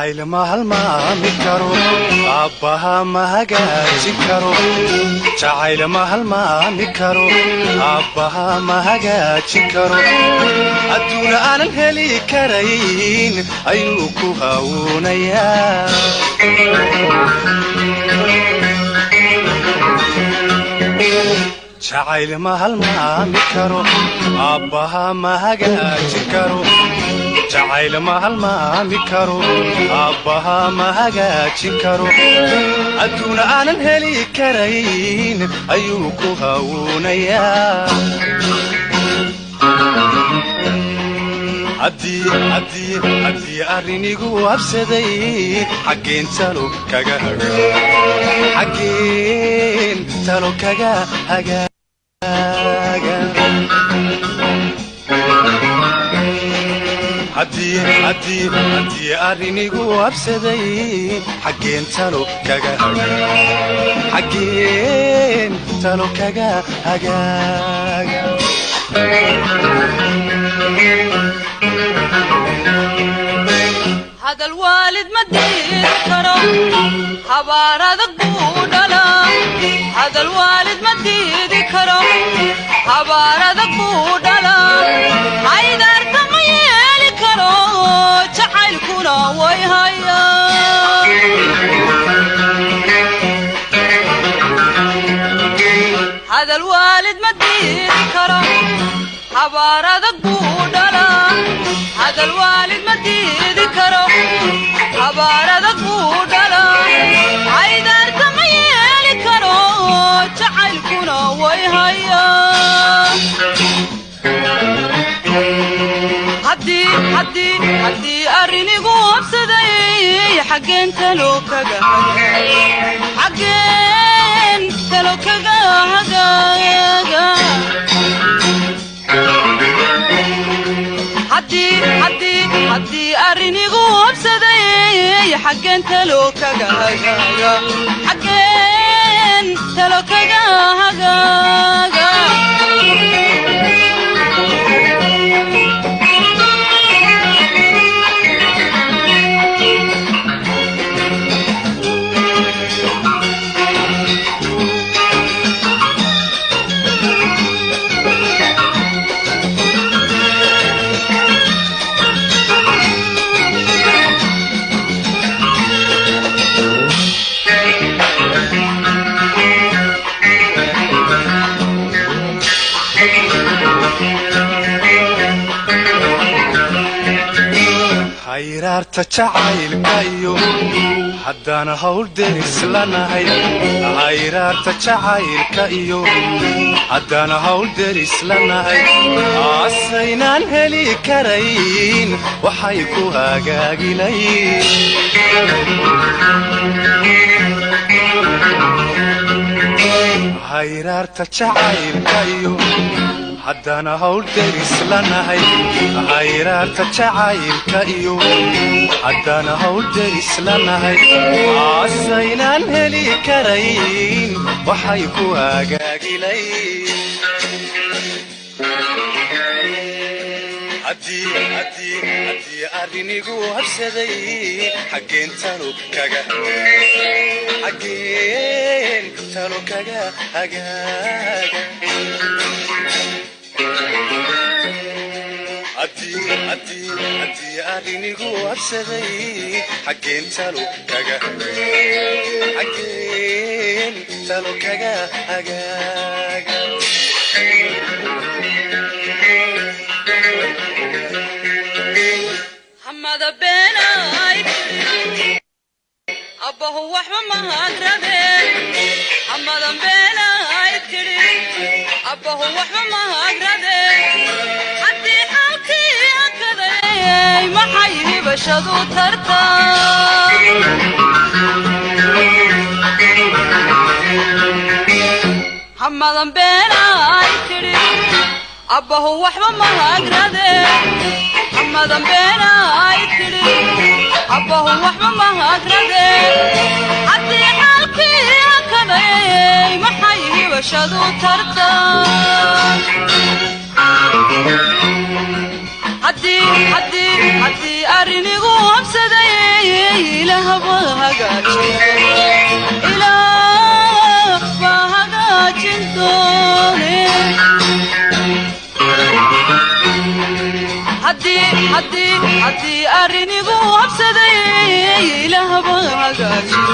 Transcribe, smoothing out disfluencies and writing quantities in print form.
jacayl ma halmaami karo aabbaha ma hagaajin karo jacayl ma halmaami karo aabbaha ma hagaajin karo adduun aanan heli karayn ayuu ku hawuunayaa jacayl ma halmaami karo aabbaha ma hagaajin karo jacayl ma halmaami karo aabbaha ma hagaajin karo adduun aanan heli karayn ayuu ku hawuunayaa haddii arrinigu habsaday xaggeen talo kaga hagaaga haddii arrinigu habsaday xaggeen talo kaga hagaaga هذا الوالد ما تذكره حبارك بودلا هذا الوالد ما تذكره حبارك بودلا عيدار تميل كرو تعال كنا ويهيا هذا الوالد ما تذكره حبارك بودلا هذا الوالد ما تذكره حبارك بودلا عيدار تميل كرو تعال كنا ويهيا هدي أرنيقو أبسدي حقين تلو كغا حقين تلو كغا هدي أرنيقو أبسدي حقين تلو كغا حقين تلو كغا hayraarta jacaylka iyo haddaan hawl deris lanahay hayraarta jacaylka iyo haddaan hawl deris lanahay aasaynaan heli karayn waxay ku hagaagilayn hayraarta jacaylka iyo haddaan hawl deris lanahay hayraarta jacaylka iyo haddaan hawl deris lanahay aasaynaan heli karayn waxay ku hagaagilayn haddii arrinigu habsaday xaggeen talo kaga hagaaga haddii arrinigu habsaday xaggeen talo kaga hagaaga حمد بيناي أبوه وحما ما أقربه حمد بيناي أبوه وحما ما أقربه حتى حالتي أكذي ما حيه بشدو ترتا حمد بيناي أبوه وحما ما أقربه حمد بيناي أبوه وحما ما أقربه حتى حالتي أكذي ما حيه بشدو ترتا هدي أرنيقو همسدي إله بهجاجين دوني haddii arrinigu habsaday ilaah baa hagaajin